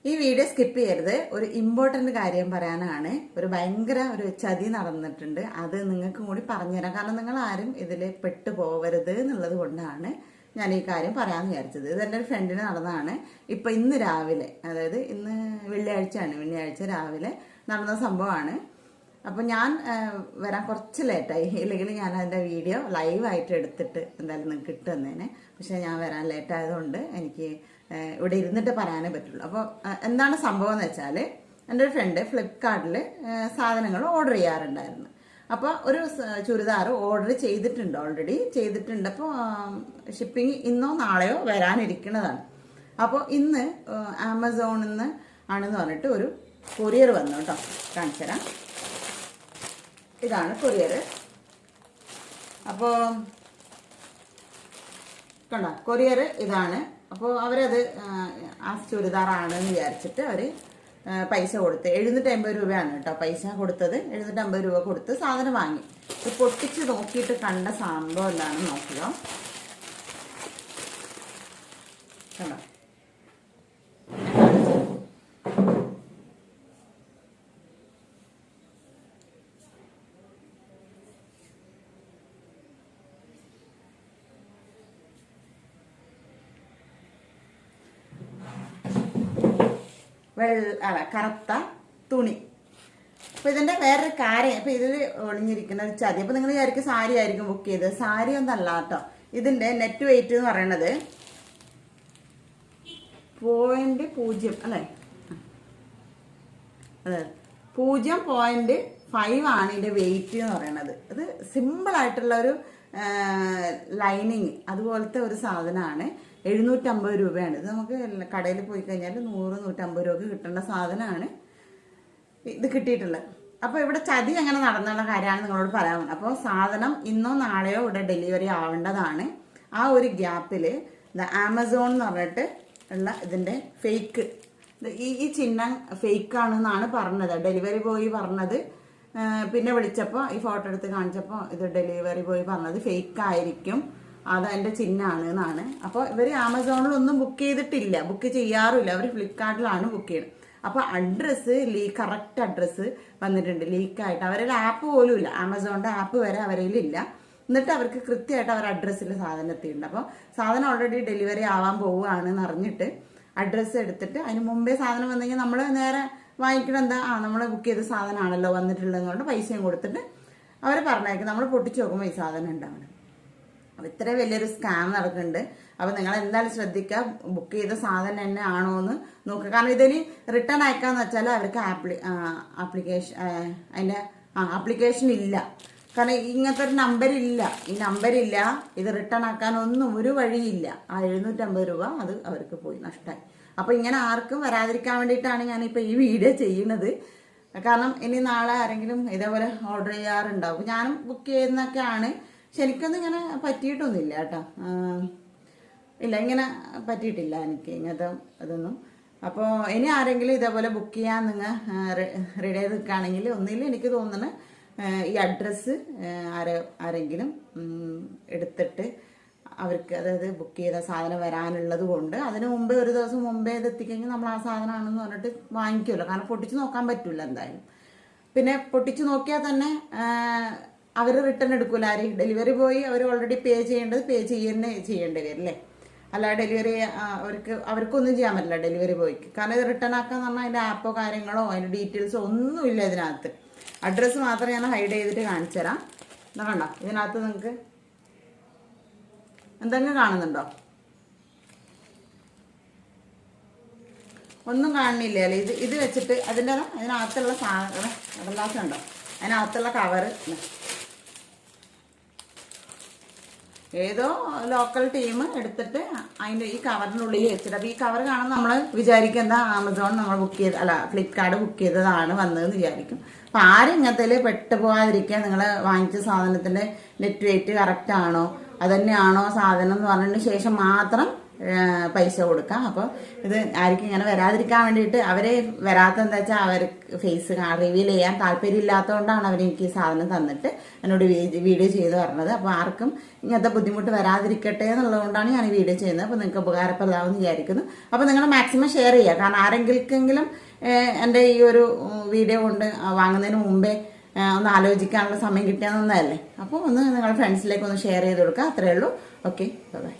ഈ video skip ചെയ്യരുത്. ഒരു ഇമ്പോർട്ടന്റ് കാര്യം പറയാനാണ്. ഒരു ഭയങ്കര ഒരു ചതി നടന്നിട്ടുണ്ട്. അത് നിങ്ങൾക്കും കൂടി പറഞ്ഞുതരാം. കാരണം നിങ്ങൾ ആരും ഇതിൽ പെട്ടു പോവരുത് എന്നുള്ളത് കൊണ്ടാണ് ഞാൻ ഈ കാര്യം പറയാമെന്ന് വിചാരിച്ചത്. ഇത് എൻ്റെ ഒരു ഫ്രണ്ടിന് നടന്നതാണ്. ഇപ്പൊ ഇന്ന് രാവിലെ, അതായത് ഇന്ന് വെള്ളിയാഴ്ച രാവിലെ നടന്ന സംഭവമാണ്. അപ്പൊ ഞാൻ വരാൻ കുറച്ച് ലേറ്റായി. ഇല്ലെങ്കിൽ ഞാൻ അതിന്റെ വീഡിയോ ലൈവായിട്ട് എടുത്തിട്ട് എന്തായാലും നിങ്ങൾക്ക് ഇട്ടുതന്നേനെ. പക്ഷെ ഞാൻ വരാൻ ലേറ്റ് ആയതുകൊണ്ട് എനിക്ക് ഇവിടെ ഇരുന്നിട്ട് പറയാനേ പറ്റുള്ളൂ. അപ്പോൾ എന്താണ് സംഭവം എന്ന് വെച്ചാൽ, എൻ്റെ ഒരു ഫ്രണ്ട് ഫ്ലിപ്കാർട്ടിൽ സാധനങ്ങൾ ഓർഡർ ചെയ്യാറുണ്ടായിരുന്നു. അപ്പോൾ ഒരു ചുരിദാർ ഓർഡർ ചെയ്തിട്ടുണ്ട്, ഓൾറെഡി ചെയ്തിട്ടുണ്ട്. അപ്പോൾ ഷിപ്പിംഗ് ഇന്നോ നാളെയോ വരാനിരിക്കുന്നതാണ്. അപ്പോൾ ഇന്ന് ആമസോണിൽ നിന്ന് ആണെന്ന് പറഞ്ഞിട്ട് ഒരു കൊറിയർ വന്നു കേട്ടോ. കാണിച്ചു തരാം. ഇതാണ് കൊറിയർ. അപ്പോൾ കണ്ടോ, കൊറിയർ ഇതാണ്. അപ്പോൾ അവരത് ആ ചുരിദാറാണെന്ന് വിചാരിച്ചിട്ട് അവർ പൈസ കൊടുത്ത് 750 രൂപയാണ് കേട്ടോ പൈസ കൊടുത്തത്. 750 രൂപ കൊടുത്ത് സാധനം വാങ്ങി. ഇത് പൊട്ടിച്ച് നോക്കിയിട്ട് കണ്ട സംഭവം എന്താണെന്ന് നോക്കുക. കണ്ടോ, കറുത്ത തുണി. അപ്പൊ ഇതിന്റെ വേറൊരു കാര്യം, ഇപ്പൊ ഇതിൽ ഒളിഞ്ഞിരിക്കുന്ന ഒരു ചതി. അപ്പൊ നിങ്ങൾ വിചാരിക്കും സാരി ആയിരിക്കും ബുക്ക് ചെയ്തത്. സാരി ഒന്നല്ല കേട്ടോ. ഇതിന്റെ നെറ്റ് വെയിറ്റ് എന്ന് പറയുന്നത് 0.0 അല്ലേ, അതെ 0.5 ആണ് ഇതിന്റെ വെയിറ്റ് എന്ന് പറയുന്നത്. അത് സിമ്പിൾ ആയിട്ടുള്ള ഒരു ലൈനിങ് അതുപോലത്തെ ഒരു സാധനമാണ്. 750 രൂപയാണ്. ഇത് നമുക്ക് കടയിൽ പോയി കഴിഞ്ഞാൽ 100-150 രൂപക്ക് കിട്ടേണ്ട സാധനമാണ് ഇത് കിട്ടിയിട്ടുള്ളത്. അപ്പോൾ ഇവിടെ ചതി എങ്ങനെ നടന്നുള്ള കാര്യമാണ് നിങ്ങളോട് പറയാൻ. അപ്പോൾ സാധനം ഇന്നോ നാളെയോ ഇവിടെ ഡെലിവറി ആവേണ്ടതാണ്. ആ ഒരു ഗ്യാപ്പിൽ ആമസോൺ എന്ന് പറഞ്ഞിട്ട് ഉള്ള ഇതിൻ്റെ ഫേക്ക്, ഈ ചിഹ്നം ഫേക്കാണെന്നാണ് പറഞ്ഞത് ഡെലിവറി ബോയ് പറഞ്ഞത്. പിന്നെ വിളിച്ചപ്പോൾ ഈ ഫോട്ടോ എടുത്ത് കാണിച്ചപ്പോൾ ഇത് ഡെലിവറി ബോയ് പറഞ്ഞത് ഫേക്ക് ആയിരിക്കും, അത് എൻ്റെ ചിഹ്നമാണ് എന്നാണ്. അപ്പോൾ ഇവർ ആമസോണിലൊന്നും ബുക്ക് ചെയ്തിട്ടില്ല, ബുക്ക് ചെയ്യാറുമില്ല. അവർ ഫ്ലിപ്കാർട്ടിലാണ് ബുക്ക് ചെയ്യുന്നത്. അപ്പോൾ അഡ്രസ്സ് കറക്റ്റ് അഡ്രസ്സ് വന്നിട്ടുണ്ട് ലീക്കായിട്ട്. അവരുടെ ആപ്പ് പോലും ഇല്ല, ആമസോണിൻ്റെ ആപ്പ് വരെ അവരിലില്ല. എന്നിട്ട് അവർക്ക് കൃത്യമായിട്ട് അവർ അഡ്രസ്സിൽ സാധനം എത്തിയിട്ടുണ്ട്. അപ്പോൾ സാധനം ഓൾറെഡി ഡെലിവറി ആവാൻ പോവുകയാണെന്ന് അറിഞ്ഞിട്ട് അഡ്രസ്സ് എടുത്തിട്ട് അതിന് മുമ്പേ സാധനം വന്നു കഴിഞ്ഞാൽ നമ്മൾ നേരെ വാങ്ങിക്കണം. എന്താ, നമ്മൾ ബുക്ക് ചെയ്ത സാധനമാണല്ലോ വന്നിട്ടുള്ളതെന്നുകൊണ്ട് പൈസയും കൊടുത്തിട്ട് അവർ പറഞ്ഞേക്കും. നമ്മൾ പൊട്ടിച്ച് നോക്കുമ്പോൾ ഈ സാധനം ഉണ്ടാവണം. അപ്പോൾ ഇത്ര വലിയൊരു സ്കാം നടക്കുന്നുണ്ട്. അപ്പോൾ നിങ്ങൾ എന്തായാലും ശ്രദ്ധിക്കുക, ബുക്ക് ചെയ്ത സാധനം തന്നെ ആണോ എന്ന് നോക്കുക. കാരണം ഇതിന് റിട്ടേൺ അയക്കാന്ന് വെച്ചാൽ അവർക്ക് ആപ്ലിക്കേഷൻ ഇല്ല. കാരണം ഇങ്ങനത്തെ ഒരു നമ്പരില്ല, ഈ നമ്പരില്ല. ഇത് റിട്ടേൺ ആക്കാനൊന്നും ഒരു വഴിയില്ല. ആ 750 രൂപ അത് അവർക്ക് പോയി, നഷ്ടമായി. അപ്പോൾ ഇങ്ങനെ ആർക്കും വരാതിരിക്കാൻ വേണ്ടിയിട്ടാണ് ഞാനിപ്പോൾ ഈ വീഡിയോ ചെയ്യുന്നത്. കാരണം ഇനി നാളെ ആരെങ്കിലും ഇതേപോലെ ഓർഡർ ചെയ്യാറുണ്ടാവും. ഞാനും ബുക്ക് ചെയ്യുന്നൊക്കെയാണ്. പക്ഷെ എനിക്കൊന്നും ഇങ്ങനെ പറ്റിയിട്ടൊന്നുമില്ല കേട്ടോ. ഇല്ല, ഇങ്ങനെ പറ്റിയിട്ടില്ല എനിക്ക് ഇങ്ങനത്തെ ഇതൊന്നും. അപ്പോൾ ഇനി ആരെങ്കിലും ഇതേപോലെ ബുക്ക് ചെയ്യാൻ നിങ്ങൾ റെഡി ആയി നിൽക്കുകയാണെങ്കിൽ ഒന്നിലും എനിക്ക് തോന്നുന്നത് ഈ അഡ്രസ്സ് ആരെങ്കിലും എടുത്തിട്ട് അവർക്ക്, അതായത് ബുക്ക് ചെയ്ത സാധനം വരാനുള്ളത് കൊണ്ട് അതിന് മുമ്പേ ഒരു ദിവസം മുമ്പേ ഇത് എത്തിക്കഴിഞ്ഞാൽ നമ്മൾ ആ സാധനമാണെന്ന് പറഞ്ഞിട്ട് വാങ്ങിക്കുമല്ലോ. കാരണം പൊട്ടിച്ച് നോക്കാൻ പറ്റില്ല എന്തായാലും. പിന്നെ പൊട്ടിച്ച് നോക്കിയാൽ തന്നെ അവർ റിട്ടേൺ എടുക്കൂല. ആര് ഡെലിവറി ബോയ് അവർ ഓൾറെഡി പേ ചെയ്യേണ്ടി വരില്ലേ. അല്ല ഡെലിവറി അവർക്കൊന്നും ചെയ്യാൻ പറ്റില്ല ഡെലിവറി ബോയ്ക്ക്. കാരണം ഇത് റിട്ടേൺ ആക്കാന്ന് പറഞ്ഞാൽ അതിൻ്റെ ആപ്പോ കാര്യങ്ങളോ അതിൻ്റെ ഡീറ്റെയിൽസോ ഒന്നുമില്ല ഇതിനകത്ത്. അഡ്രസ്സ് മാത്രം ഞാൻ ഹൈഡ് ചെയ്തിട്ട് കാണിച്ചു തരാം. എന്നാ കണ്ടോ, ഇതിനകത്ത് നിങ്ങൾക്ക് എന്തെങ്കിലും കാണുന്നുണ്ടോ? ഒന്നും കാണുന്നില്ല അല്ലേ. ഇത് വെച്ചിട്ട് അതിനകത്തുള്ള സാധനം കടലാസം ഉണ്ടോ, അതിനകത്തുള്ള കവറ് ഏതോ ലോക്കൽ ടീം എടുത്തിട്ട് അതിൻ്റെ ഈ കവറിനുള്ളിൽ വെച്ചിട്ട്, അപ്പോൾ ഈ കവർ കാണാൻ നമ്മൾ വിചാരിക്കും എന്താ ആമസോൺ നമ്മൾ ബുക്ക് ചെയ്ത്, അല്ല ഫ്ലിപ്കാർട്ട് ബുക്ക് ചെയ്തതാണ് വന്നതെന്ന് വിചാരിക്കും. അപ്പോൾ ആരും ഇങ്ങനത്തേൽ പെട്ടു പോകാതിരിക്കുക. നിങ്ങൾ വാങ്ങിച്ച സാധനത്തിൻ്റെ നെറ്റ് വെയിറ്റ് കറക്റ്റ് ആണോ, അത് തന്നെയാണോ സാധനം എന്ന് പറഞ്ഞതിന് ശേഷം മാത്രം പൈസ കൊടുക്കാം. അപ്പോൾ ഇത് ആർക്കും ഇങ്ങനെ വരാതിരിക്കാൻ വേണ്ടിയിട്ട് അവരെ വരാത്ത എന്താ വെച്ചാൽ അവർക്ക് ഫേസ് റിവീൽ ചെയ്യാൻ താല്പര്യം ഇല്ലാത്തതുകൊണ്ടാണ് അവരെനിക്ക് ഈ സാധനം തന്നിട്ട് എന്നോട് വീഡിയോ ചെയ്ത് പറഞ്ഞത്. അപ്പോൾ ആർക്കും ഇങ്ങനത്തെ ബുദ്ധിമുട്ട് വരാതിരിക്കട്ടെ എന്നുള്ളതുകൊണ്ടാണ് ഞാൻ ഈ വീഡിയോ ചെയ്യുന്നത്. അപ്പോൾ നിങ്ങൾക്ക് ഉപകാരപ്രദമാണെന്ന് വിചാരിക്കുന്നു. അപ്പോൾ നിങ്ങൾ മാക്സിമം ഷെയർ ചെയ്യുക. കാരണം ആരെങ്കിലും എൻ്റെ ഈ ഒരു വീഡിയോ കൊണ്ട് വാങ്ങുന്നതിന് മുമ്പേ ഒന്ന് ആലോചിക്കാനുള്ള സമയം കിട്ടിയാന്നല്ലേ. അപ്പോൾ ഒന്ന് നിങ്ങളുടെ ഫ്രണ്ട്സിലേക്ക് ഒന്ന് ഷെയർ ചെയ്ത് കൊടുക്കുക. അത്രയേ ഉള്ളൂ. Okay, by.